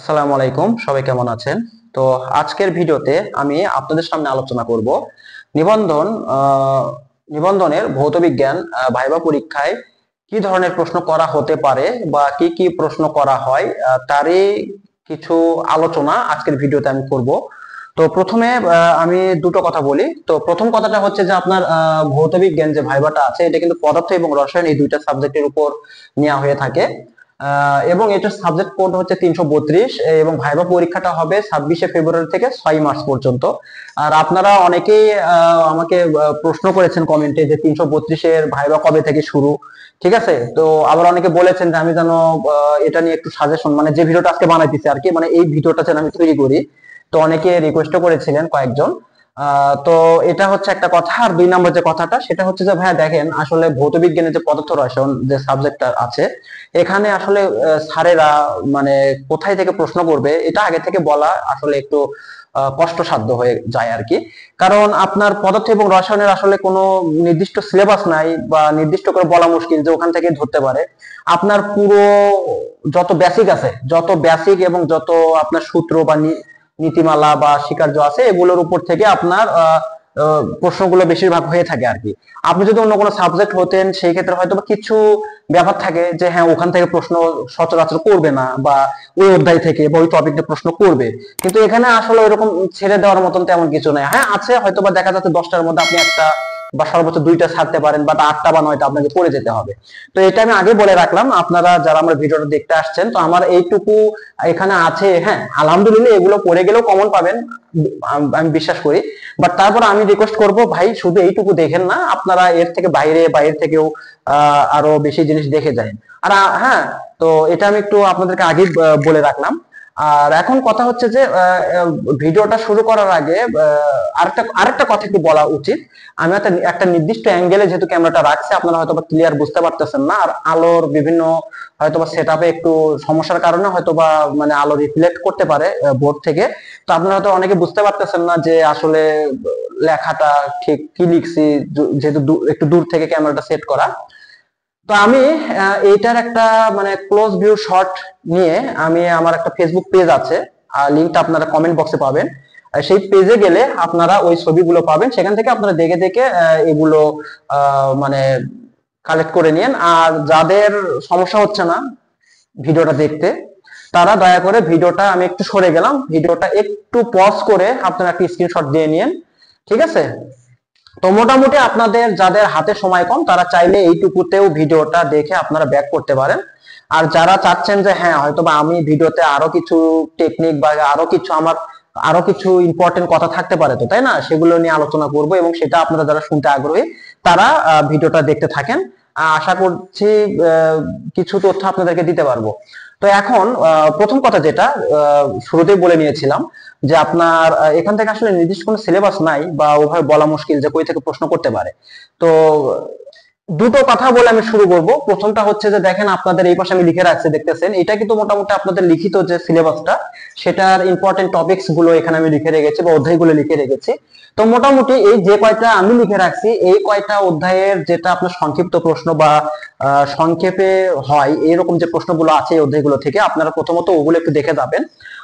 আসসালামু আলাইকুম, সবাই কেমন আছেন? তো আজকের ভিডিওতে আমি আপনাদের সামনে আলোচনা করব নিবন্ধন আহ, নিবন্ধনের ভৌতবিজ্ঞান ভাইবা পরীক্ষায় কি ধরনের প্রশ্ন করা হতে পারে বা কি কি প্রশ্ন করা হয়, তারই কিছু আলোচনা আজকের ভিডিওতে আমি করব। তো প্রথমে আমি দুটো কথা বলি। তো প্রথম কথাটা হচ্ছে যে আপনার ভৌতবিজ্ঞান যে ভাইবাটা আছে এটা কিন্তু পদার্থ এবং রসায়ন এই দুইটা সাবজেক্টের উপর নেওয়া হয়ে থাকে। এবং এটার সাবজেক্ট কোড হচ্ছে 332 এবং ভাইবা পরীক্ষাটা হবে 26শে ফেব্রুয়ারি থেকে 6ই মার্চ পর্যন্ত। আর আপনারা অনেকেই আমাকে প্রশ্ন করেছেন কমেন্টে যে 332-এর ভাইবা কবে থেকে শুরু। ঠিক আছে, তো আবার অনেকে বলেছেন যে আমি যেন এটা নিয়ে একটু সাজেশন, মানে যে ভিডিওটা আজকে বানাইতেছি আর কি, মানে এই ভিডিওটা যেন আমি তৈরি করি। তো অনেকে রিকোয়েস্টও করেছিলেন কয়েকজন। তো এটা হচ্ছে একটা কথা। আর দুই নম্বর যে কথাটা সেটা হচ্ছে যে ভাইয়া দেখেন, আসলে ভৌতবিজ্ঞানের যে পদার্থ রসায়ন যে সাবজেক্টটা আছে এখানে আসলে স্যারেরা মানে কোথায় থেকে প্রশ্ন করবে এটা আগে থেকে বলা আসলে একটু কষ্টসাধ্য হয়ে যায় আর কি। কারণ আপনার পদার্থ এবং রসায়নের আসলে কোনো নির্দিষ্ট সিলেবাস নাই বা নির্দিষ্ট করে বলা মুশকিল যে ওখান থেকে ধরতে পারে। আপনার পুরো যত বেসিক আছে, যত বেসিক এবং যত আপনার সূত্র বা নীতিমালা বা স্বীকার্য আছে এগুলোর উপর থেকে আপনার প্রশ্নগুলো বেশিরভাগ হয়ে থাকে আর কি। আপনি যদি অন্য কোনো সাবজেক্ট হতেন সেই ক্ষেত্রে হয়তো বা কিছু ব্যাপার থাকে যে হ্যাঁ ওখান থেকে প্রশ্ন সচরাচর করবে না বা ওই অধ্যায় থেকে বা ওই টপিক নিয়ে প্রশ্ন করবে, কিন্তু এখানে আসলে এরকম ছেড়ে দেওয়ার মতন তেমন কিছু নেই। হ্যাঁ আছে, হয়তো বা দেখা যাচ্ছে 10টার মধ্যে আপনি একটা বা সর্বোচ্চ 2টা ছাড়তে পারেন, বাট 8টা বা 9টা আপনাকে পড়ে যেতে হবে। তো এটা আমি আগে বলে রাখলাম, আপনারা যারা আমার ভিডিওটা দেখতে আসছেন তো আমার এইটুকু এখানে আছে। হ্যাঁ আলহামদুলিল্লাহ এগুলো পড়ে গেলেও কমন পাবেন, আমি বিশ্বাস করি। বাট তারপর আমি রিকোয়েস্ট করব ভাই শুধু এইটুকু দেখেন না, আপনারা এর থেকে বাইরে থেকেও আরো বেশি জিনিস দেখে যায়। আর হ্যাঁ, তো এটা আমি একটু আপনাদেরকে আগে বলে রাখলাম। আর এখন কথা হচ্ছে যে ভিডিওটা শুরু করার আগে আরেকটা কথা একটু বলা উচিত। আমি একটা নির্দিষ্ট অ্যাঙ্গেলে যেহেতু ক্যামেরাটা রাখছি আপনারা হয়তো বা ক্লিয়ার বুঝতে পারতেছেন না, আর আলোর বিভিন্ন হয়তোবা সেটআপে একটু সমস্যার কারণে হয়তোবা মানে আলো রিফ্লেক্ট করতে পারে বোর্ড থেকে। তো আপনারা হয়তো অনেকে বুঝতে পারতেছেন না যে আসলে লেখাটা ঠিক কি লিখছি, যেহেতু একটু দূর থেকে ক্যামেরাটা সেট করা। তো আমি এইটার একটা মানে ক্লোজ ভিউ শট নিয়ে আমি আমার একটা ফেসবুক পেজ আছে, লিঙ্কটা আপনারা কমেন্ট বক্সে পাবেন। সেই পেজে গেলে আপনারা ওই ছবিগুলো পাবেন, সেখান থেকে আপনারা দেখে দেখে এগুলো মানে কালেক্ট করে নিন। আর যাদের সমস্যা হচ্ছে না ভিডিওটা দেখতে তারা দয়া করে ভিডিওটা, আমি একটু সরে গেলাম, ভিডিওটা একটু পজ করে আপনারা একটা স্ক্রিনশট দিয়ে নিন। ঠিক আছে, তো মোটামুটি আপনাদের যাদের হাতে সময় কম তারা চাইলে এইটুকুতেও ভিডিওটা দেখে আপনারা ব্যাক করতে পারেন। আর যারা চাচ্ছেন যে হ্যাঁ হয়তোবা আমি ভিডিওতে আরো কিছু টেকনিক বা আরো কিছু ইম্পর্টেন্ট কথা থাকতে পারে, তো তাই না, সেগুলো নিয়ে আলোচনা করব এবং সেটা আপনারা যারা শুনতে আগ্রহী তারা ভিডিওটা দেখতে থাকেন। আশা করছি কিছু তথ্য আপনাদেরকে দিতে পারবো। তো এখন প্রথম কথা যেটা শুরুতেই বলে নিয়েছিলাম যে আপনার এখান থেকে আসলে নির্দিষ্ট কোনো সিলেবাস নাই বা ওভাবে বলা মুশকিল যে কই থেকে প্রশ্ন করতে পারে। তো দুটো কথা বলে আমি শুরু করব। প্রথমটা হচ্ছে যে দেখেন আপনাদের এই পাশে আমি লিখে রাখছি, দেখতেছেন এটা কিন্তু মোটামুটি আপনাদের লিখিত যে সিলেবাসটা সেটার ইম্পর্টেন্ট টপিকস গুলো এখানে আমি লিখে রেখেছি বা অধ্যায়গুলো লিখে রেখেছি। তো মোটামুটি এই যে কয়টা আমি লিখে রাখছি এই কয়টা অধ্যায়ের যেটা আপনার সংক্ষিপ্ত প্রশ্ন বা সংক্ষেপে হয় এরকম যে প্রশ্নগুলো আছে এই অধ্যায়গুলো থেকে আপনারা প্রথমত ওগুলো একটু দেখে যাবেন।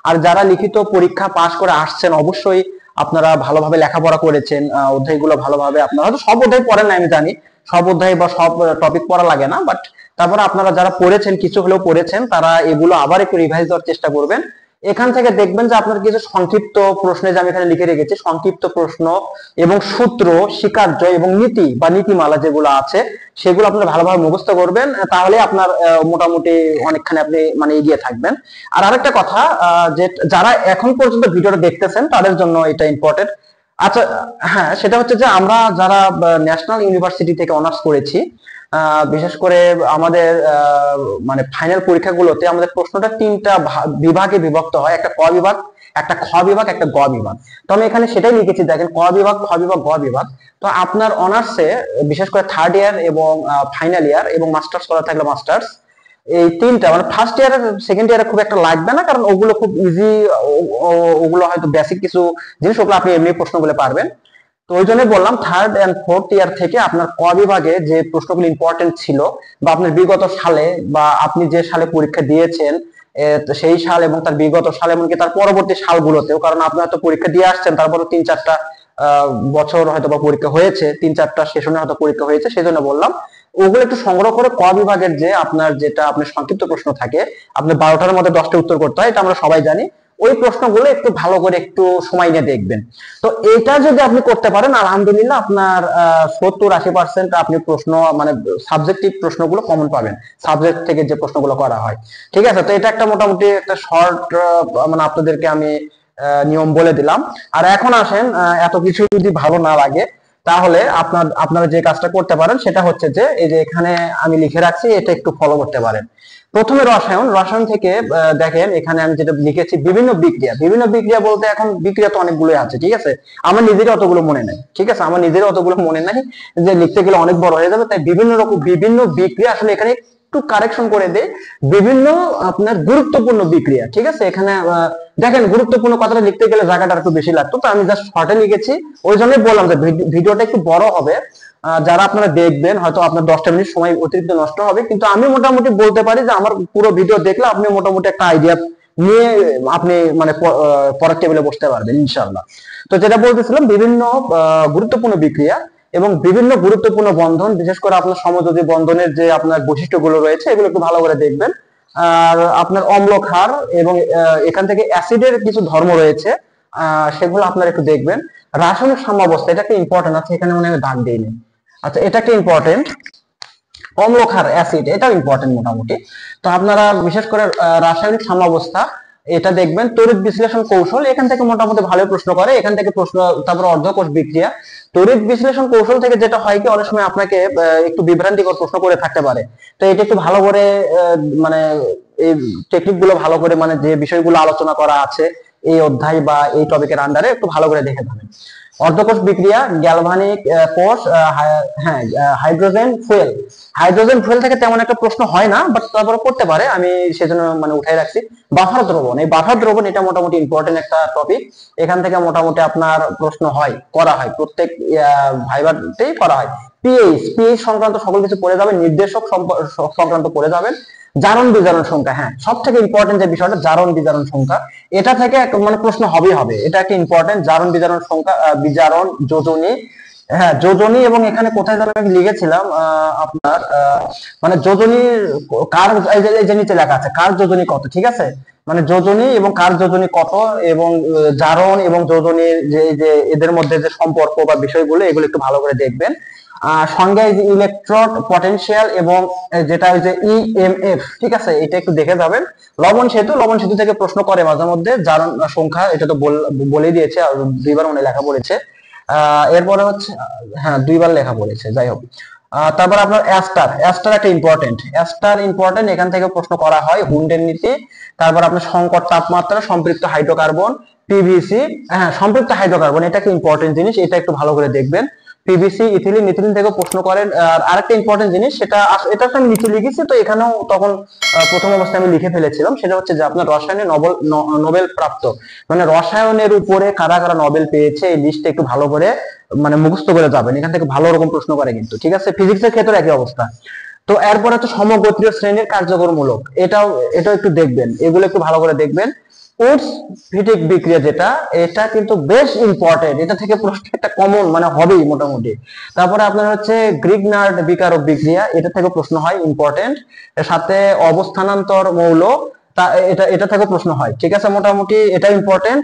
আর যারা লিখিত পরীক্ষা পাশ করে আসছেন অবশ্যই আপনারা ভালোভাবে লেখাপড়া করেছেন, অধ্যায়গুলো ভালোভাবে, আপনারা হয়তো সব অধ্যায় পড়েন না আমি জানি, সব অধ্যায় বা সব টপিক পড়া লাগে না, বাট তারপরে আপনারা যারা পড়েছেন কিছু হলেও পড়েছেন তারা এগুলো আবার একটু রিভাইজ দেওয়ার চেষ্টা করবেন। এখান থেকে দেখবেন যে আপনার কিছু সংক্ষিপ্ত প্রশ্নে যে আমি এখানে লিখে রেখেছি সংক্ষিপ্ত প্রশ্ন এবং সূত্র, স্বীকার্য এবং নীতি বা নীতিমালা যেগুলো আছে সেগুলো আপনারা ভালোভাবে মুখস্থ করবেন, তাহলে আপনার মোটামুটি অনেকখানি আপনি মানে এগিয়ে থাকবেন। আর আরেকটা কথা, যে যারা এখন পর্যন্ত ভিডিওটা দেখতেছেন তাদের জন্য এটা ইম্পর্টেন্ট। আচ্ছা, হ্যাঁ সেটা হচ্ছে যে আমরা যারা ন্যাশনাল ইউনিভার্সিটি থেকে অনার্স করেছি, বিশেষ করে আমাদের মানে ফাইনাল পরীক্ষাগুলোতে আমাদের প্রশ্নটা 3টা বিভাগে বিভক্ত হয়, একটা ক বিভাগ, একটা খ বিভাগ, একটা গ বিভাগ। তো আমি এখানে সেটাই লিখেছি, দেখেন ক বিভাগ, খ বিভাগ, গ বিভাগ। তো আপনার অনার্সে বিশেষ করে থার্ড ইয়ার এবং ফাইনাল ইয়ার এবং মাস্টার্স করা থাকলে মাস্টার্স, এই 3টা মানে ফার্স্ট ইয়ার সেকেন্ড ইয়ারে খুব একটা লাগবে না, কারণ ওগুলো খুব ইজি, ওগুলো হয়তো বেসিক কিছু জিনিস, ওগুলো আপনি এমনি প্রশ্নগুলো পারবেন। তো ওই জন্য বললাম থার্ড এন্ড ফোর্থ ইয়ার থেকে আপনার ক বিভাগে যে প্রশ্নগুলো ইম্পর্টেন্ট ছিল বা আপনার বিগত সালে বা আপনি যে সালে পরীক্ষা দিয়েছেন সেই সাল এবং তার বিগত সাল এমনকি তার পরবর্তী সালগুলোতেও, কারণ আপনারা তো পরীক্ষা দিয়ে আসছেন, তারপরে 3-4টা বছর হয়তো বা পরীক্ষা হয়েছে, 3-4টা সেশনে হয়তো পরীক্ষা হয়েছে, সেই জন্য বললাম ওগুলো একটু সংগ্রহ করে ক বিভাগের যে আপনার যেটা আপনার সংক্ষিপ্ত প্রশ্ন থাকে, আপনি 12টার মধ্যে 10টা উত্তর করতে হয়, এটা আমরা সবাই জানি। ওই প্রশ্নগুলো একটু ভালো করে একটু সময় নিয়ে দেখবেন। তো এটা যদি আপনি করতে পারেন, আলহামদুলিল্লাহ আপনার 70-80% আপনি প্রশ্ন মানে সাবজেক্টিভ প্রশ্নগুলো কমন পাবেন, সাবজেক্ট থেকে যে প্রশ্নগুলো করা হয়। ঠিক আছে, তো এটা একটা মোটামুটি একটা শর্ট মানে আপনাদেরকে আমি নিয়ম বলে দিলাম। আর এখন আসেন, এত কিছু যদি ভালো না লাগে তাহলে আপনারা যে কাজটা করতে পারেন সেটা হচ্ছে যে এই যে এখানে আমি লিখে রাখছি, এটা একটু ফলো করতে পারেন। প্রথমে রসায়ন থেকে দেখেন এখানে আমি যেটা লিখেছি বিভিন্ন বিক্রিয়া বলতে এখন বিক্রিয়া তো অনেকগুলোই আছে, ঠিক আছে, আমার নিজেরই অতগুলো মনে নাই, ঠিক আছে, আমার নিজেরই অতগুলো মনে নাই, যে লিখতে গেলে অনেক বড় হয়ে যাবে, তাই বিভিন্ন বিক্রিয়া আসলে এখানে একটু কারেকশন করে দেয়, বিভিন্ন আপনার গুরুত্বপূর্ণ বিক্রিয়া, ঠিক আছে। এখানে দেখেন গুরুত্বপূর্ণ কথাটা লিখতে গেলে জায়গাটা একটু বেশি লাগতো, তো আমি জাস্ট শর্টে লিখেছি, ওই জন্যই বললাম যে ভিডিওটা একটু বড় হবে। যারা আপনারা দেখবেন হয়তো আপনার 10টা মিনিট সময় অতিরিক্ত নষ্ট হবে, কিন্তু আমি মোটামুটি বলতে পারি যে আমার পুরো ভিডিও দেখলে আপনি মোটামুটি একটা আইডিয়া নিয়ে আপনি মানে পরের টেবিলে বসতে পারবেন ইনশাআল্লাহ। তো যেটা বলতেছিলাম, বিভিন্ন গুরুত্বপূর্ণ বিক্রিয়া এবং বিভিন্ন গুরুত্বপূর্ণ বন্ধন, বিশেষ করে আপনার সমযোজী বন্ধনের যে আপনার বৈশিষ্ট্যগুলো রয়েছে এগুলো একটু ভালো করে দেখবেন। আর আপনার অম্ল ক্ষার এবং এখান থেকে অ্যাসিডের কিছু ধর্ম রয়েছে, সেগুলো আপনারা একটু দেখবেন। রাসায়নিক সাম্যাবস্থা, এটা একটা ইম্পর্টেন্ট আছে, এখানে মনে হয় দাগ দিইনি। আচ্ছা, এটা একটা ইম্পর্টেন্ট, অম্ল ক্ষার অ্যাসিড, এটাও ইম্পর্টেন্ট মোটামুটি। তো আপনারা বিশেষ করে রাসায়নিক সাম্যাবস্থা এটা দেখবেন। তড়িৎ বিশ্লেষণ কৌশল, এখান থেকে মোটামুটি ভালো প্রশ্ন করে, এখান থেকে প্রশ্ন। তারপর অর্ধকোষ বিক্রিয়া, তড়িৎ বিশ্লেষণ কৌশল থেকে যেটা হয় কি অনেক সময় আপনাকে একটু বিভ্রান্তিকর প্রশ্ন করে থাকতে পারে, তো এটা একটু ভালো করে মানে এই টেকনিক গুলো ভালো করে, মানে যে বিষয়গুলো আলোচনা করা আছে এই অধ্যায় বা এই টপিকের আন্ডারে একটু ভালো করে দেখে যাবেন। অর্ধকোষ বিক্রিয়া, গ্যালভানিক কোষ, হ্যাঁ, হাইড্রোজেন ফুয়েল থেকে তেমন একটা প্রশ্ন হয় না, বাট তারপরে করতে পারে, আমি সেজন্য মানে উঠাই রাখছি। বাফার দ্রবণ, এই বাফার দ্রবণ এটা মোটামুটি ইম্পর্টেন্ট একটা টপিক, এখান থেকে মোটামুটি আপনার প্রশ্ন করা হয় প্রত্যেক ভাইভাতেই করা হয়। পিএইচ সংক্রান্ত সকল কিছু পড়ে যাবেন, নির্দেশক সংক্রান্ত পড়ে যাবেন। জারণ বিজারণ সংখ্যা, হ্যাঁ, সব থেকে ইম্পর্টেন্ট যে বিষয়টা জারণ বিজারণ সংখ্যা, এটা থেকে মানে প্রশ্ন হবে, এটা একটা ইম্পর্টেন্ট। জারণ বিজারণ সংখ্যা, বিজারণ, যোজনী, হ্যাঁ যোজনী, এবং এখানে কোথায় যেন আমি লিখেছিলাম আপনার মানে যোজনীর কার, এই যে নিচে লেখা আছে কার যোজনী কত, ঠিক আছে, মানে যোজনী এবং কার যোজনী কত, এবং জারণ এবং যোজনীর যে এদের মধ্যে যে সম্পর্ক বা বিষয়গুলো এগুলো একটু ভালো করে দেখবেন। সঙ্গে ইলেকট্রোড পটেনশিয়াল এবং যেটা ওই যে ইএমএফ, ঠিক আছে, এটা একটু দেখে যাবেন। লবণ সেতু থেকে প্রশ্ন করে মাঝে মধ্যে, জারণ সংখ্যা এটা তো বলে দিয়েছে, আর 2বার মনে লেখা পড়েছে। এরপরে হচ্ছে হ্যাঁ 2বার লেখা পড়েছে, যাই হোক। তারপর আপনার অ্যাস্টার একটা ইম্পর্টেন্ট, এখান থেকে প্রশ্ন করা হয়, হুন্ডের নীতি। তারপর আপনার সংকট তাপমাত্রা, সম্পৃক্ত হাইড্রোকার্বন, পিভিসি, হ্যাঁ সম্পৃক্ত হাইড্রোকার্বন এটা একটা ইম্পর্টেন্ট জিনিস, এটা একটু ভালো করে দেখবেন। পিভিসি, ইথিলিন থেকে প্রশ্ন করেন। আর আরেকটা ইম্পর্টেন্ট জিনিস, এটা তো আমি নিচে লিখেছি, তো এখানেও তখন প্রথম অবস্থায় আমি লিখে ফেলেছিলাম, সেটা হচ্ছে যে আপনার রসায়নে নোবেল প্রাপ্ত, মানে রসায়নের উপরে কারা কারা নোবেল পেয়েছে এই লিস্টটা একটু ভালো করে মানে মুখস্থ করে যাবেন, এখান থেকে ভালো রকম প্রশ্ন করে কিন্তু, ঠিক আছে। ফিজিক্সের ক্ষেত্রে একই অবস্থা। তো এরপর হচ্ছে সমগোত্রীয় শ্রেণীর কার্যকরমূলক, এটাও একটু দেখবেন, এগুলো একটু ভালো করে দেখবেন। উডস ভিত্তিক বিক্রিয়া যেটা, এটা কিন্তু বেশ ইম্পর্টেন্ট, এটা থেকে প্রশ্ন একটা কমন মানে হবেই মোটামুটি। তারপরে আপনার হচ্ছে গ্রিগনার্ড বিকারক বিক্রিয়া, এটা থেকে প্রশ্ন হয় ইম্পর্টেন্ট। এর সাথে অবস্থানান্তর মৌল, এটা থেকে প্রশ্ন হয়, ঠিক আছে, মোটামুটি এটা ইম্পর্টেন্ট।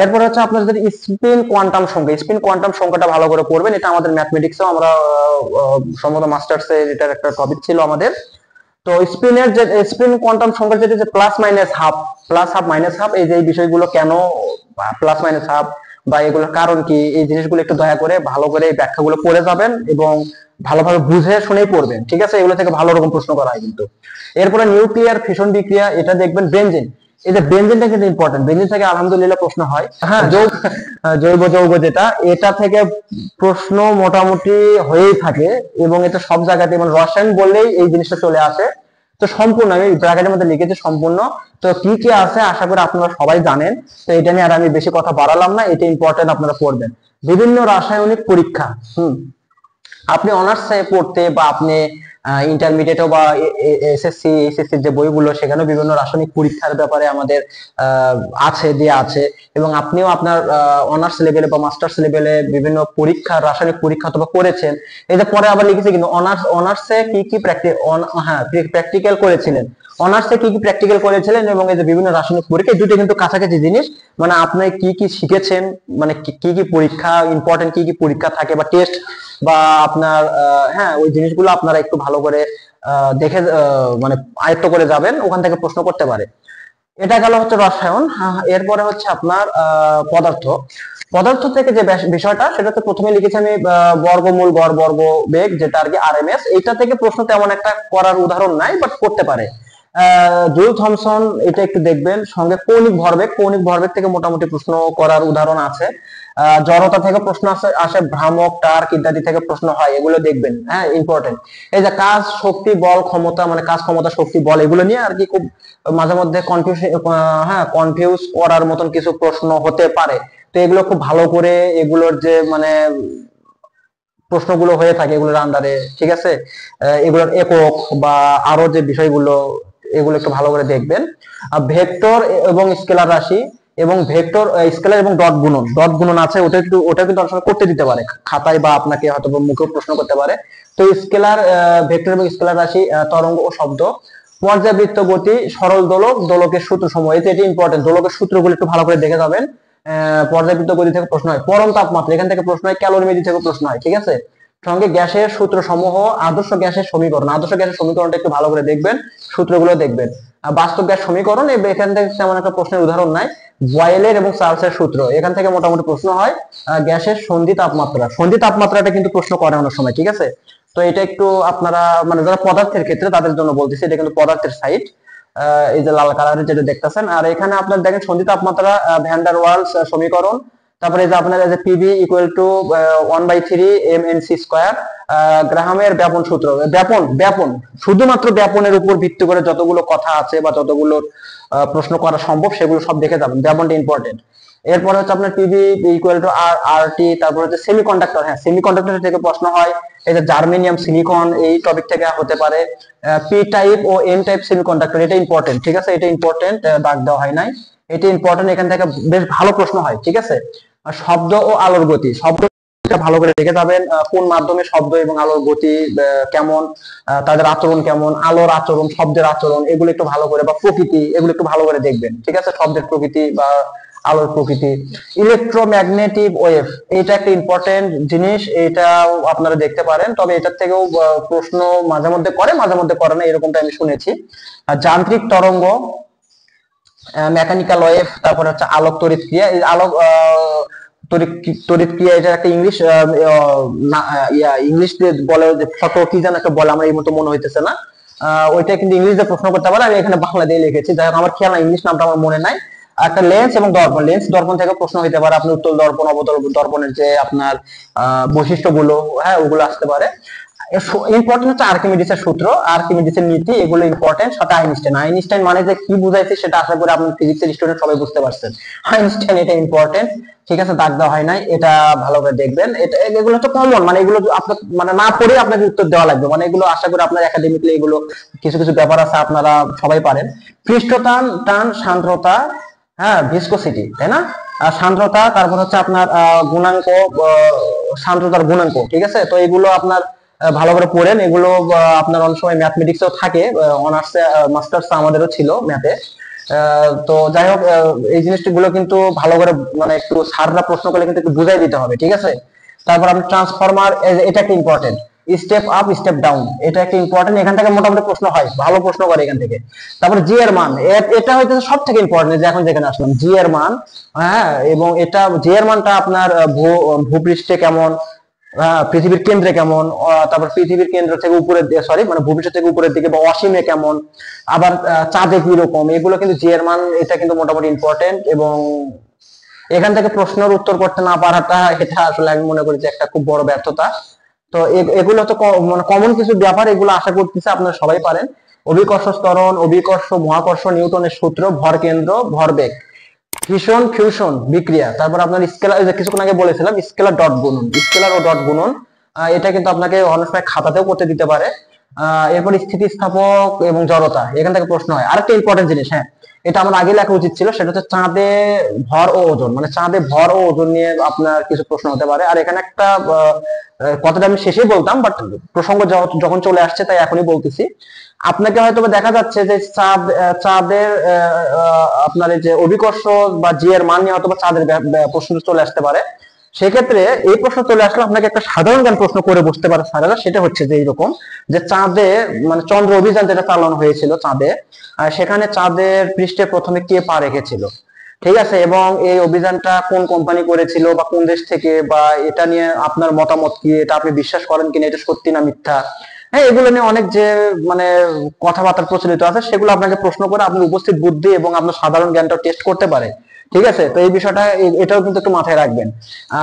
এরপর হচ্ছে আপনার যদি স্পিন কোয়ান্টাম সংখ্যাটা ভালো করে পড়বেন, এটা আমাদের ম্যাথমেটিক্সেও আমরা সম্ভবত মাস্টার্সে এটার একটা টপিক ছিল আমাদের। তো স্পিন কোয়ান্টাম সংখ্যার যেটা যে প্লাস হাফ মাইনাস হাফ, এই যে বিষয়গুলো কেন প্লাস মাইনাস হাফ বা এগুলোর কারণ কি, এই জিনিসগুলো একটু দয়া করে ভালো করে এই ব্যাখ্যাগুলো পড়ে যাবেন এবং ভালোভাবে বুঝে শুনেই পড়বেন, ঠিক আছে, এগুলো থেকে ভালো রকম প্রশ্ন করা হয় কিন্তু। এরপরে নিউক্লিয়ার ফিশন বিক্রিয়া, এটা দেখবেন। বেনজিন, এই যে বেনজিনটা কিন্তু ইম্পর্টেন্ট, বেনজিন থেকে আলহামদুলিল্লাহ প্রশ্ন হয়। হ্যাঁ, জৈব যৌগ যেটা, এটা থেকে প্রশ্ন মোটামুটি হয়েই থাকে, এবং এটা সব জায়গাতে মানে রসায়ন বললেই এই জিনিসটা চলে আসে। তো সম্পূর্ণ আমি ব্র্যাকেটের মধ্যে লিখেছি সম্পূর্ণ। তো কি কি আছে আশা করি আপনারা সবাই জানেন, তো এটা নিয়ে আর আমি বেশি কথা বাড়ালাম না, এটা ইম্পর্টেন্ট, আপনারা পড়বেন। বিভিন্ন রাসায়নিক পরীক্ষা, আপনি অনার্সে পড়তে বা আপনি ইন্টারমিডিয়েটও বা এসএসসি এইচএসসি যে বইগুলো, সেখানেও বিভিন্ন রাসায়নিক পরীক্ষার ব্যাপারে আমাদের দেয়া আছে। এবং আপনিও আপনার অনার্স লেভেলে বা মাস্টার্স লেভেলে বিভিন্ন পরীক্ষা, রাসায়নিক পরীক্ষা অথবা করেছেন। এই যে পরে আবার লিখেছে কিন্তু অনার্সে কি কি প্র্যাকটিক্যাল করেছিলেন, অনার্সে কি কি প্র্যাকটিক্যাল করেছিলেন, এবং এই যে বিভিন্ন রাসায়নিক পরীক্ষা, দুটো কিন্তু কাছাকাছি জিনিস। মানে আপনি কি কি শিখেছেন, মানে কি কি পরীক্ষা ইম্পর্টেন্ট, কি কি পরীক্ষা থাকে বা টেস্ট, বা আপনার ওই জিনিসগুলো আপনারা একটু ভালো করে দেখে মানে আয়ত্ত করে যাবেন, ওখান থেকে প্রশ্ন করতে পারে। এটা গেল হচ্ছে রসায়ন। এরপরে হচ্ছে আপনার পদার্থ। পদার্থ থেকে যে বিষয়টা, সেটা তো প্রথমে লিখেছি আমি বর্গমূল গড় বর্গ বেগ, যেটা আর কি আরএমএস। এটা থেকে প্রশ্ন তেমন একটা করার উদাহরণ নাই, বাট করতে পারে। জুল থমসন, এটা একটু দেখবেন। সঙ্গে কৌণিক ভরবেগ, কৌণিক ভরবেগ থেকে মোটামুটি প্রশ্ন করার উদাহরণ আছে। জড়তা থেকে প্রশ্ন আসে, ভ্রামক, টার্ক ইত্যাদি থেকে প্রশ্ন হয়, এগুলো দেখবেন, হ্যাঁ ইম্পর্টেন্ট। এই যে কাজ, শক্তি, বল, ক্ষমতা, মানে কাজ, ক্ষমতা, শক্তি, বল, এগুলো নিয়ে আর কি খুব মাঝে মধ্যে কনফিউজ করার মতন কিছু প্রশ্ন হতে পারে। তো এগুলো খুব ভালো করে, এগুলোর যে মানে প্রশ্নগুলো হয়ে থাকে এগুলোর আন্ডারে, ঠিক আছে, এগুলোর একক বা আরো যে বিষয়গুলো, এগুলো একটু ভালো করে দেখবেন। ভেক্টর এবং স্কেলার রাশি, এবং ভেক্টর স্কেলার এবং ডট গুণন আছে, ওটা কিন্তু অনেক সময় করতে দিতে পারে খাতায়, বা আপনাকে হয়তো মুখেও প্রশ্ন করতে পারে। তো স্কেলার, ভেক্টর এবং স্কেলার রাশি, তরঙ্গ ও শব্দ, পর্যাবৃত্ত গতি, সরল দোলক, দোলকের সূত্র সমূহ, এটি ইম্পর্টেন্ট। দোলকের সূত্রগুলো একটু ভালো করে দেখে যাবেন। পর্যাবৃত্ত গতি থেকে প্রশ্ন হয়। পরম তাপমাত্রা, এখান থেকে প্রশ্ন হয়। ক্যালোরিমেট্রি থেকে প্রশ্ন হয়, ঠিক আছে। সঙ্গে গ্যাসের সূত্র সমূহ, আদর্শ গ্যাসের সমীকরণ, আদর্শ গ্যাসের সমীকরণটা একটু ভালো করে দেখবেন, সূত্রগুলো দেখবেন। বাস্তব গ্যাস সমীকরণ, এখান থেকে তেমন একটা প্রশ্নের উদাহরণ নাই। বয়েলের এবং চার্লসের সূত্র, এখান থেকে মোটামুটি প্রশ্ন হয়। গ্যাসের সন্ধি তাপমাত্রা, সন্ধি তাপমাত্রাটা কিন্তু প্রশ্ন করে অনেক সময়, ঠিক আছে। তো এটা একটু আপনারা, মানে যারা পদার্থের ক্ষেত্রে তাদের জন্য বলতেছি, এটা কিন্তু পদার্থের সাইড। এই যে লাল কালারের যেটা দেখতেছেন, আর এখানে আপনার দেখেন সন্ধি তাপমাত্রা, ভ্যান ডার ওয়ালস সমীকরণ। তারপরে যে আপনার PV equal to 1/3 mnc square, গ্রাহামের ব্যাপন সূত্র। ব্যাপন শুধুমাত্র ব্যাপনের উপর ভিত্তি করে যতগুলো কথা আছে বা যতগুলো প্রশ্ন করা সম্ভব, সেগুলো সব দেখে যাবেন, ব্যাপনটা ইম্পর্টেন্ট। এরপরে হচ্ছে আপনার পিভি ইকুয়াল টু আর টি, তারপর হচ্ছে সেমিকন্ডাক্টর। হ্যাঁ, সেমিকন্ডাক্টর থেকে প্রশ্ন হয়। এই যে জার্মেনিয়াম, সিলিকন, এই টপিক থেকে হতে পারে। পি টাইপ ও এন টাইপ সেমিকন্ডাক্টর, এটা ইম্পর্টেন্ট, ঠিক আছে, এটা ইম্পর্টেন্ট, দাগ দেওয়া হয় নাই, এটা ইম্পর্টেন্ট। এখান থেকে বেশ ভালো প্রশ্ন হয়, ঠিক আছে। শব্দ ও আলোর গতি, শব্দ ভালো করে দেখে যাবেন, কোন মাধ্যমে শব্দ এবং আলোর গতি কেমন, তাদের আচরণ কেমন, আলোর আচরণ, শব্দের আচরণ, এগুলো একটু ভালো করে, বা প্রকৃতি, এগুলো একটু ভালো করে দেখবেন, ঠিক আছে, শব্দের প্রকৃতি বা আলোর প্রকৃতি। ইলেকট্রোম্যাগনেটিক ওয়েভ, এটা একটা ইম্পর্টেন্ট জিনিস, এটাও আপনারা দেখতে পারেন, তবে এটার থেকেও প্রশ্ন মাঝে মধ্যে করে, মাঝে মধ্যে করে না, এরকমটা আমি শুনেছি। যান্ত্রিক তরঙ্গ, মেকানিক্যাল ওয়েভ, তারপরে হচ্ছে আলোক তড়িৎ ক্রিয়া। এই আলোক তড়িৎ ক্রিয়া, এটা একটা ইংলিশ, ইংলিশ বলে যে ফটো কি যেন একটা বলে, আমার এই মতো মনে হইতেছে না, ওইটা কিন্তু ইংলিশে প্রশ্ন করতে পারে, আমি এখানে বাংলা দিয়ে লিখেছি, যাই হোক আমার খেয়াল নাই, ইংলিশ নামটা আমার মনে নাই। একটা লেন্স এবং দর্পণ, লেন্স দর্পণ থেকে প্রশ্ন হইতে পারে, আপনি উত্তল দর্পণ, অবতল দর্পণের যে আপনার বৈশিষ্ট্যগুলো, হ্যাঁ ওগুলো আসতে পারে। ইম্পর্টেন্ট হচ্ছে আর্কিমিডিসের সূত্র, আর্কিমিডিসের নীতি, এগুলো ইম্পর্টেন্ট। সাথে আইনস্টাইন মানে যে কি বুঝাইছে সেটা আশা করি আপনি ফিজিক্সের স্টুডেন্ট সবাই বুঝতে পারছেন। আইনস্টাইন, এটা ইম্পর্টেন্ট, ঠিক আছে, দাগ দেওয়া হয় নাই, এটা ভালো করে দেখবেন। এটা এগুলো তো কমন, মানে এগুলো আপনার মানে না পড়ে আপনাকে উত্তর দেওয়া লাগবে, মানে এগুলো আশা করি আপনার একাডেমিকলি এগুলো কিছু কিছু ব্যাপার আছে আপনারা সবাই পারেন। পৃষ্ঠটান, টান, সান্দ্রতা, হ্যাঁ ভিসকোসিটি, তাই না, সান্দ্রতা, তারপর হচ্ছে আপনার গুণাঙ্ক, সান্দ্রতার গুণাঙ্ক, ঠিক আছে। তো এগুলো আপনার ভালো করে পড়েন, এগুলো আপনার অনেক সময় ম্যাথমেটিক্সও থাকে, অনার্স মাস্টার্স আমাদেরও ছিল ম্যাথে। তো যাই হোক, এই জিনিসগুলো কিন্তু ভালো করে, মানে একটু স্যাররা প্রশ্ন করলে কিন্তু একটু বুঝাই দিতে হবে, ঠিক আছে। তারপর আপনি ট্রান্সফরমার, এটা একটা important. Step up, step down, এটা একটা ইম্পর্টেন্ট, এখান থেকে মোটামুটি প্রশ্ন হয়, ভালো প্রশ্ন করে এখান থেকে। তারপর জি এর মান, এটা হয়তো সব থেকে ইম্পর্টেন্ট, যে এখন যেখানে আসলাম, জি এর মান, হ্যাঁ, এবং এটা জি এর মানটা আপনার ভূপৃষ্ঠে কেমন, পৃথিবীর কেন্দ্রে কেমন, তারপর পৃথিবীর কেন্দ্র থেকে উপরের দিকে, সরি মানে ভূপৃষ্ঠ থেকে উপরের দিকে বা অসীমে কেমন, আবার চাঁদে কি রকম, এগুলো কিন্তু জি এর মান, এটা কিন্তু মোটামুটি ইম্পর্টেন্ট। এবং এখান থেকে প্রশ্নের উত্তর করতে না পারাটা, এটা আসলে আমি মনে করি যে একটা খুব বড় ব্যর্থতা। তো এগুলো তো মানে কমন কিছু ব্যাপার, এগুলো আশা করতেছি আপনারা সবাই পারেন। অভিকর্ষ ত্বরণ, অভিকর্ষ, মহাকর্ষ, নিউটনের সূত্র, ভর কেন্দ্র, ভরবেগ, ফিউশন বিক্রিয়া, তারপর আপনার স্কেলার, কিছুক্ষণ আগে বলেছিলাম স্কেলার ডট গুণন, স্কেলার ও ডট গুণন, এটা কিন্তু আপনাকে অনেক সময় খাতাতেও করতে দিতে পারে। এরপর স্থিতিস্থাপক এবং জড়তা, এখান থেকে প্রশ্ন হয়। আরেকটা ইম্পর্টেন্ট জিনিস, হ্যাঁ এটা আমার আগে লেখা উচিত ছিল, সেটা হচ্ছে চাঁদে ভর ও ওজন, মানে চাঁদে ভর ও ওজন নিয়ে আপনার কিছু প্রশ্ন হতে পারে। আর এখানে একটা কথাটা আমি শেষেই বলতাম, বাট প্রসঙ্গ যখন চলে আসছে তাই এখনই বলতেছি। আপনাকে হয়তো দেখা যাচ্ছে যে চাঁদের আপনার এই যে অভিকর্ষ বা জি এর মান নিয়ে হয়তো চাঁদের প্রশ্ন চলে আসতে পারে। সেক্ষেত্রে এই প্রশ্ন চলে আসলে আপনাকে একটা সাধারণ জ্ঞান প্রশ্ন করে বসতে পারে স্যারেরা, সেটা হচ্ছে যে এইরকম যে চাঁদে মানে চন্দ্র অভিযান যেটা চালানো হয়েছিল চাঁদে, সেখানে চাঁদের পৃষ্ঠে প্রথমে কে পা রেখেছিল, ঠিক আছে, এবং এই অভিযানটা কোন কোম্পানি করেছিল বা কোন দেশ থেকে, বা এটা নিয়ে আপনার মতামত কি, এটা আপনি বিশ্বাস করেন কিনা, এটা সত্যি না মিথ্যা, হ্যাঁ এগুলো নিয়ে অনেক যে মানে কথাবার্তা প্রচলিত আছে, সেগুলো আপনাকে প্রশ্ন করে আপনার উপস্থিত বুদ্ধি এবং আপনার সাধারণ জ্ঞানটা টেস্ট করতে পারে। ঠিক আছে, তো এই বিষয়টা এটাও কিন্তু একটু মাথায় রাখবেন।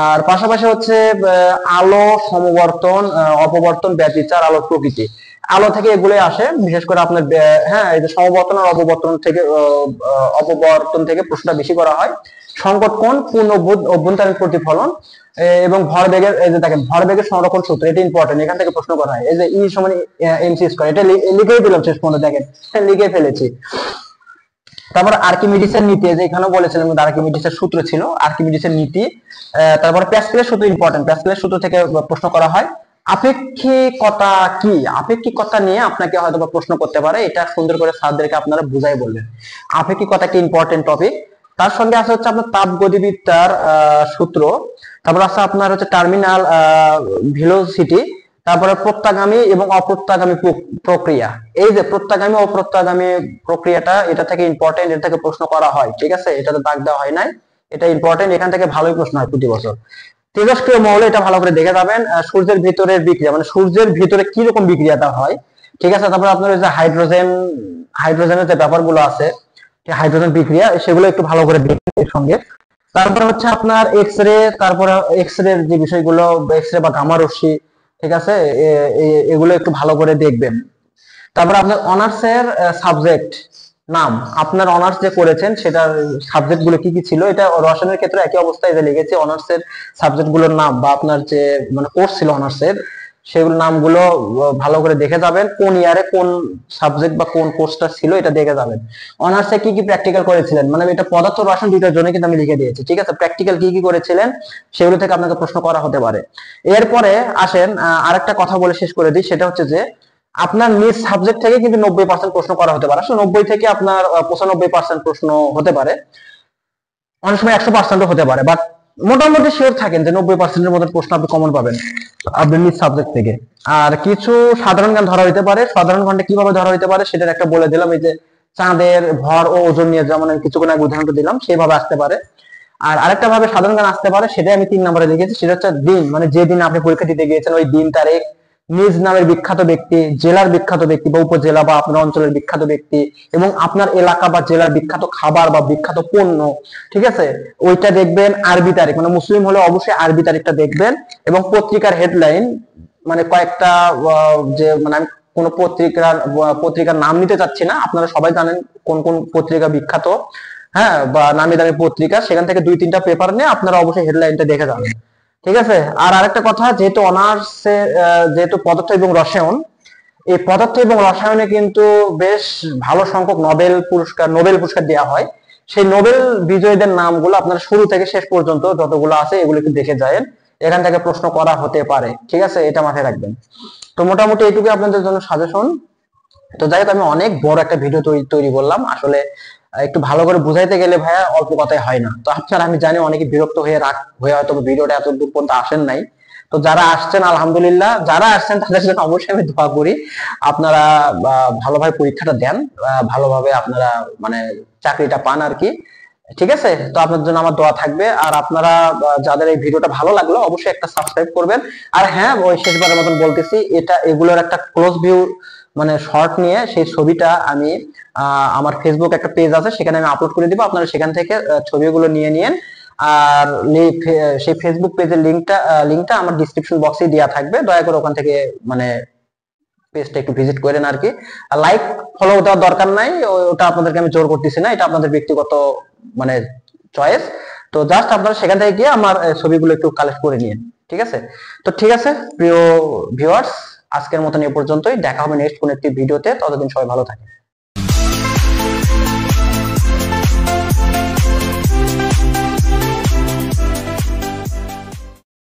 আর পাশাপাশি হচ্ছে আলো, সমবর্তন, অপবর্তন, ব্যতিচার, আলোর প্রকৃতি, আলো থেকে এগুলোই আসে বিশেষ করে আপনার হ্যাঁ এই যে সমবর্তন আর অপবর্তন থেকে প্রশ্নটা বেশি করা হয়। সংকট কোণ, পূর্ণ অভ্যন্তরীণ প্রতিফলন এবং ভরবেগের, এই যে দেখেন ভরবেগের সংরক্ষণ সূত্র, এটা ইম্পর্টেন্ট, এখান থেকে প্রশ্ন করা হয়। এই যে ই সমান এমসি স্কয়ার, এটা লিখেই দিলাম শেষ পর্যন্ত, দেখেন লিখে ফেলেছি। তারপর আর্কিমিডিসের নীতি, যে এখানেও বলেছিলাম আর্কিমিডিসের সূত্র ছিল, আর্কিমিডিসের নীতি। তারপর প্যাসকেলের সূত্র ইম্পর্টেন্ট, প্যাসকেলের সূত্র থেকে প্রশ্ন করা হয়। আপেক্ষিকতা কি, আপেক্ষিকতা নিয়ে আপনাকে হয়তো বা প্রশ্ন করতে পারে, এটা সুন্দর করে স্যারদেরকে আপনারা বুঝাই বলবেন। আপেক্ষিকতা কি ইম্পর্টেন্ট টপিক। তার সঙ্গে আছে হচ্ছে আপনার তাপগতিবিদ্যার সূত্র। তারপর আছে আপনার হচ্ছে টার্মিনাল ভেলোসিটি। তারপরে প্রত্যাগামী এবং অপ্রত্যাগামী প্রক্রিয়া, এই যে প্রত্যাগামী ও অপ্রত্যাগামী প্রক্রিয়াটা, এটা থেকে ইম্পর্টেন্ট, এটা থেকে প্রশ্ন করা হয়। ঠিক আছে, এটাতে দাগ দেওয়া হয় নাই, এটা ইম্পর্টেন্ট, এখান থেকে ভালোই প্রশ্ন হয় প্রতি বছর। তেজস্ক্রিয় মৌল, এটা ভালো করে দেখে যাবেন। সূর্যের ভিতরের বিক্রিয়া, মানে সূর্যের ভিতরে কি রকম বিক্রিয়াটা হয়। ঠিক আছে, তারপরে আপনার ওই যে হাইড্রোজেনের যে ব্যাপারগুলো আছে, হাইড্রোজেন বিক্রিয়া, সেগুলো একটু ভালো করে দেখবেন এর সঙ্গে। তারপরে হচ্ছে আপনার এক্স রে, তারপরে এক্স রে যে বিষয়গুলো, এক্স রে বা গামা রশ্মি, ঠিক আছে, এগুলো একটু ভালো করে দেখবেন। তারপর আপনার অনার্সের সাবজেক্ট নাম, আপনার অনার্স যে করেছেন সেটার সাবজেক্ট গুলো কি কি ছিল, এটা রসায়নের ক্ষেত্রে একই অবস্থায় যে লিখেছি, অনার্সের সাবজেক্ট গুলোর নাম বা আপনার যে মানে কোর্স ছিল অনার্সের, সেগুলো নামগুলো ভালো করে দেখে যাবেন, কোন ইয়ারে কোন সাবজেক্ট বা কোন কোর্সটা ছিল এটা দেখে যাবেন। অনার্সে কি কি প্র্যাকটিক্যাল করেছিলেন, মানে এটা পদার্থ রসায়ন দুইটার জন্য কিন্তু আমি লিখে দিয়েছি। ঠিক আছে, প্র্যাকটিক্যাল কি কি করেছিলেন সেগুলো থেকে আপনাকে প্রশ্ন করা হতে পারে। এরপরে আসেন আরেকটা কথা বলে শেষ করে দিই, সেটা হচ্ছে যে আপনার নিজ সাবজেক্ট থেকে কিন্তু 90% প্রশ্ন করা হতে পারে। আসলে 90 থেকে আপনার 95% প্রশ্ন হতে পারে, অনেক সময় 100% হতে পারে, বাট মোটামুটি শিওর থাকেন যে 90%-এর মতো প্রশ্ন আপনি কমন পাবেন আপনার নিজ সাবজেক্ট থেকে। আর কিছু সাধারণ জ্ঞান ধরা হইতে পারে, সাধারণ জ্ঞানটা কিভাবে ধরা হইতে পারে সেটার একটা বলে দিলাম, এই যে চাঁদের ভর ও ওজন নিয়ে যেমন আমি কিছুক্ষণ আগে উদাহরণটা দিলাম, সেইভাবে আসতে পারে। আর আরেকটা ভাবে সাধারণ জ্ঞান আসতে পারে, সেটাই আমি 3 নম্বরে লিখেছি, সেটা হচ্ছে দিন, মানে যে দিন আপনি পরীক্ষা দিতে গিয়েছেন ওই দিন তারিখ, নিজ নামের বিখ্যাত ব্যক্তি, জেলার বিখ্যাত ব্যক্তি বা উপজেলা বা আপনার অঞ্চলের বিখ্যাত ব্যক্তি, এবং আপনার এলাকা বা জেলার বিখ্যাত খাবার বা বিখ্যাত পণ্য। ঠিক আছে, ওইটা দেখবেন। আরবি তারিখ, মানে মুসলিম হলে অবশ্যই আরবি তারিখটা দেখবেন। এবং পত্রিকার হেডলাইন, মানে কয়েকটা যে মানে আমি কোনো পত্রিকার নাম নিতে চাচ্ছি না, আপনারা সবাই জানেন কোন কোন পত্রিকা বিখ্যাত, হ্যাঁ, বা নামি দামি পত্রিকা, সেখান থেকে 2-3টা পেপার নিয়ে আপনারা অবশ্যই হেডলাইনটা দেখে যাবেন। ঠিক আছে, আর আরেকটা কথা, যেহেতু অনার্সে যেহেতু পদার্থ এবং রসায়ন, এই পদার্থ এবং রসায়নে কিন্তু বেশ ভালো সংখ্যক নোবেল পুরস্কার দেওয়া হয়। সেই নোবেল বিজয়ীদের নামগুলো আপনারা শুরু থেকে শেষ পর্যন্ত যতগুলো আছে এগুলো একটু দেখে যাবেন, এখান থেকে প্রশ্ন করা হতে পারে। ঠিক আছে, এটা মাথায় রাখবেন। তো মোটামুটি এইটুকু আপনাদের জন্য সাজেশন। তো যাই হোক, আমি অনেক বড় একটা ভিডিও তৈরি করলাম, আসলে একটু ভালো করে বুঝাইতে গেলে ভাইয়া অল্প কথায় হয় না। তো আপনারা, আমি জানি অনেকে বিরক্ত হয়ে হয়তো ভিডিওটা এত দূর পর্যন্ত আসেন নাই। তো যারা আসছেন আলহামদুলিল্লাহ, যারা আসছেন তাদের জন্য অবশ্যই আমি দোয়া করি আপনারা ভালোভাবে পরীক্ষাটা দেন, ভালোভাবে আপনারা মানে চাকরিটা পান আর কি। ঠিক আছে, তো আপনার জন্য আমার দোয়া থাকবে। আর আপনারা যাদের এই ভিডিওটা ভালো লাগলো অবশ্যই একটা সাবস্ক্রাইব করবেন। আর হ্যাঁ, ওই শেষবারের মতন বলতেছি, এগুলোর একটা ক্লোজ ভিউ মানে শর্ট নিয়ে সেই ছবিটা আমি আমার ফেসবুক একটা পেজ আছে, সেখানে আমি আপলোড করে দিব, আপনারা সেখান থেকে ছবিগুলো নিয়ে নিন। আর সেই ফেসবুক পেজের লিংকটা আমার ডিসক্রিপশন বক্সে দেওয়া থাকবে, দয়া করে ওখান থেকে মানে পেজটা একটু ভিজিট করেন আর কি। আর লাইক ফলো দেওয়ার দরকার নাই, ওটা আপনাদেরকে আমি জোর করতেছি না, এটা আপনাদের ব্যক্তিগত মানে চয়েস। তো জাস্ট আপনারা সেখান থেকে গিয়ে আমার ছবিগুলো একটু কালেক্ট করে নিন। ঠিক আছে, তো ঠিক আছে প্রিয় ভিউয়ার্স, আজকের মতন এ পর্যন্তই, দেখা হবে নেক্সট কোন একটি ভিডিওতে। ততদিন সবাই ভালো থাকেন।